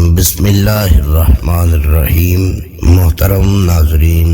بسم اللہ الرحمن الرحیم۔ محترم ناظرین،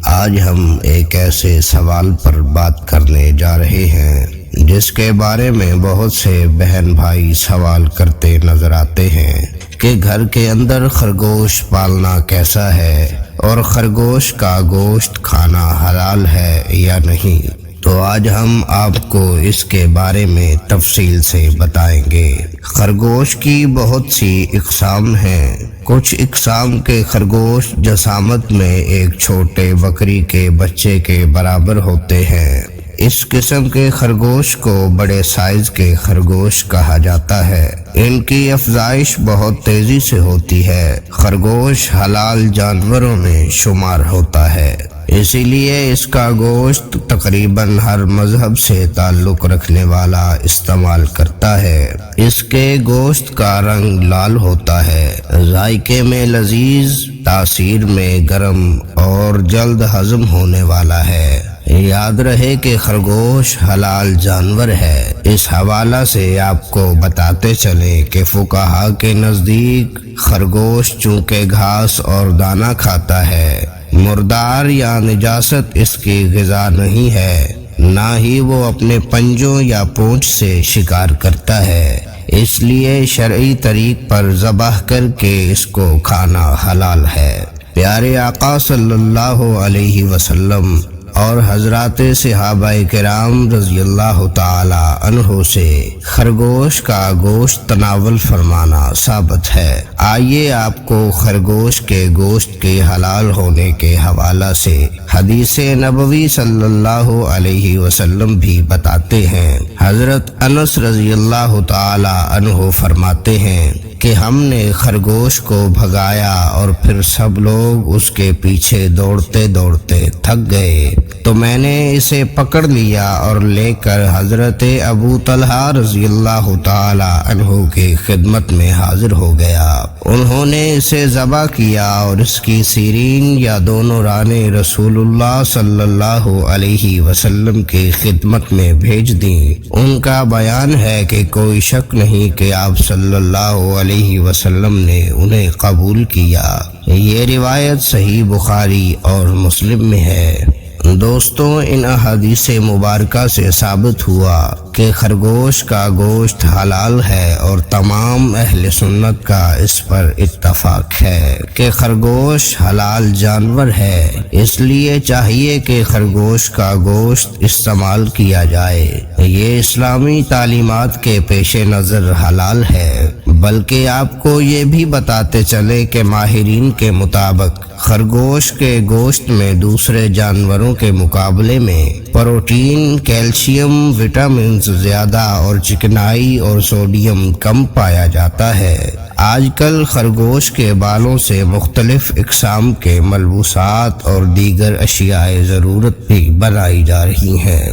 آج ہم ایک ایسے سوال پر بات کرنے جا رہے ہیں جس کے بارے میں بہت سے بہن بھائی سوال کرتے نظر آتے ہیں کہ گھر کے اندر خرگوش پالنا کیسا ہے اور خرگوش کا گوشت کھانا حلال ہے یا نہیں۔ تو آج ہم آپ کو اس کے بارے میں تفصیل سے بتائیں گے۔ خرگوش کی بہت سی اقسام ہیں۔ کچھ اقسام کے خرگوش جسامت میں ایک چھوٹے بکری کے بچے کے برابر ہوتے ہیں۔ اس قسم کے خرگوش کو بڑے سائز کے خرگوش کہا جاتا ہے۔ ان کی افزائش بہت تیزی سے ہوتی ہے۔ خرگوش حلال جانوروں میں شمار ہوتا ہے، اسی لیے اس کا گوشت تقریباً ہر مذہب سے تعلق رکھنے والا استعمال کرتا ہے۔ اس کے گوشت کا رنگ لال ہوتا ہے، ذائقے میں لذیذ، تاثیر میں گرم اور جلد ہضم ہونے والا ہے۔ یاد رہے کہ خرگوش حلال جانور ہے۔ اس حوالہ سے آپ کو بتاتے چلیں کہ فقہا کے نزدیک خرگوش چونکہ گھاس اور دانہ کھاتا ہے، مردار یا نجاست اس کی غذا نہیں ہے، نہ ہی وہ اپنے پنجوں یا پونچھ سے شکار کرتا ہے، اس لیے شرعی طریق پر ذبح کر کے اس کو کھانا حلال ہے۔ پیارے آقا صلی اللہ علیہ وسلم اور حضرات صحابہ کرام رضی اللہ تعالی عنہ سے خرگوش کا گوشت تناول فرمانا ثابت ہے۔ آئیے آپ کو خرگوش کے گوشت کے حلال ہونے کے حوالہ سے حدیث نبوی صلی اللہ علیہ وسلم بھی بتاتے ہیں۔ حضرت انس رضی اللہ تعالی عنہ فرماتے ہیں کہ ہم نے خرگوش کو بھگایا اور پھر سب لوگ اس کے پیچھے دوڑتے دوڑتے تھک گئے تو میں نے اسے پکڑ لیا اور لے کر حضرت ابو طلحہ رضی اللہ تعالی عنہ کی خدمت میں حاضر ہو گیا۔ انہوں نے اسے ذبح کیا اور اس کی سیرین یا دونوں رانیں رسول اللہ صلی اللہ علیہ وسلم کی خدمت میں بھیج دیں۔ ان کا بیان ہے کہ کوئی شک نہیں کہ آپ صلی اللہ علیہ وسلم نے انہیں قبول کیا۔ یہ روایت صحیح بخاری اور مسلم میں ہے۔ دوستوں، ان احادیث مبارکہ سے ثابت ہوا کہ خرگوش کا گوشت حلال ہے اور تمام اہل سنت کا اس پر اتفاق ہے کہ خرگوش حلال جانور ہے، اس لیے چاہیے کہ خرگوش کا گوشت استعمال کیا جائے۔ یہ اسلامی تعلیمات کے پیش نظر حلال ہے، بلکہ آپ کو یہ بھی بتاتے چلے کہ ماہرین کے مطابق خرگوش کے گوشت میں دوسرے جانوروں کے مقابلے میں پروٹین، کیلشیم، وٹامنز زیادہ اور چکنائی اور سوڈیم کم پایا جاتا ہے۔ آج کل خرگوش کے بالوں سے مختلف اقسام کے ملبوسات اور دیگر اشیاء ضرورت بھی بنائی جا رہی ہیں۔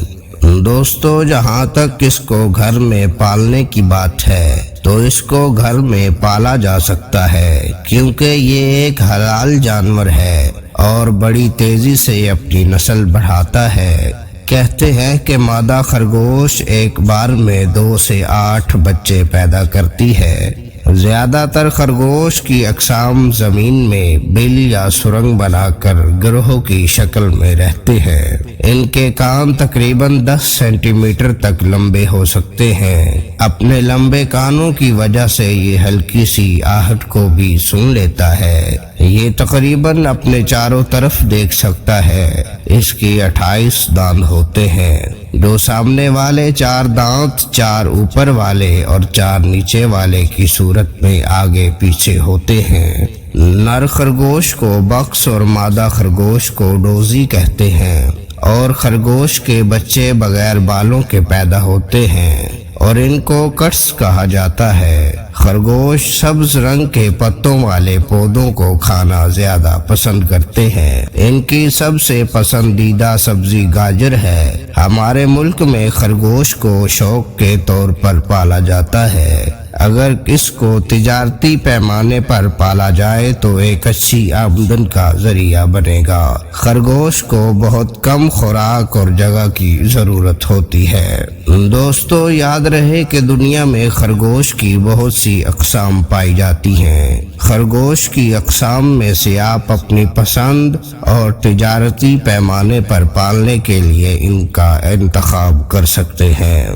دوستو، جہاں تک اس کو گھر میں پالنے کی بات ہے تو اس کو گھر میں پالا جا سکتا ہے، کیونکہ یہ ایک حلال جانور ہے اور بڑی تیزی سے اپنی نسل بڑھاتا ہے۔ کہتے ہیں کہ مادہ خرگوش ایک بار میں 2 سے 8 بچے پیدا کرتی ہے۔ زیادہ تر خرگوش کی اقسام زمین میں بل یا سرنگ بنا کر گروہ کی شکل میں رہتے ہیں۔ ان کے کان تقریباً 10 سینٹی میٹر تک لمبے ہو سکتے ہیں۔ اپنے لمبے کانوں کی وجہ سے یہ ہلکی سی آہٹ کو بھی سن لیتا ہے۔ یہ تقریباً اپنے چاروں طرف دیکھ سکتا ہے۔ اس کی 28 دانت ہوتے ہیں۔ 2 سامنے والے 4 دانت، 4 اوپر والے اور 4 نیچے والے کی صورت میں آگے پیچھے ہوتے ہیں۔ نر خرگوش کو بکس اور مادہ خرگوش کو ڈوزی کہتے ہیں، اور خرگوش کے بچے بغیر بالوں کے پیدا ہوتے ہیں اور ان کو کٹس کہا جاتا ہے۔ خرگوش سبز رنگ کے پتوں والے پودوں کو کھانا زیادہ پسند کرتے ہیں۔ ان کی سب سے پسندیدہ سبزی گاجر ہے۔ ہمارے ملک میں خرگوش کو شوق کے طور پر پالا جاتا ہے۔ اگر اس کو تجارتی پیمانے پر پالا جائے تو ایک اچھی آمدن کا ذریعہ بنے گا۔ خرگوش کو بہت کم خوراک اور جگہ کی ضرورت ہوتی ہے۔ دوستو یاد رہے کہ دنیا میں خرگوش کی بہت سی اقسام پائی جاتی ہیں۔ خرگوش کی اقسام میں سے آپ اپنی پسند اور تجارتی پیمانے پر پالنے کے لیے ان کا انتخاب کر سکتے ہیں۔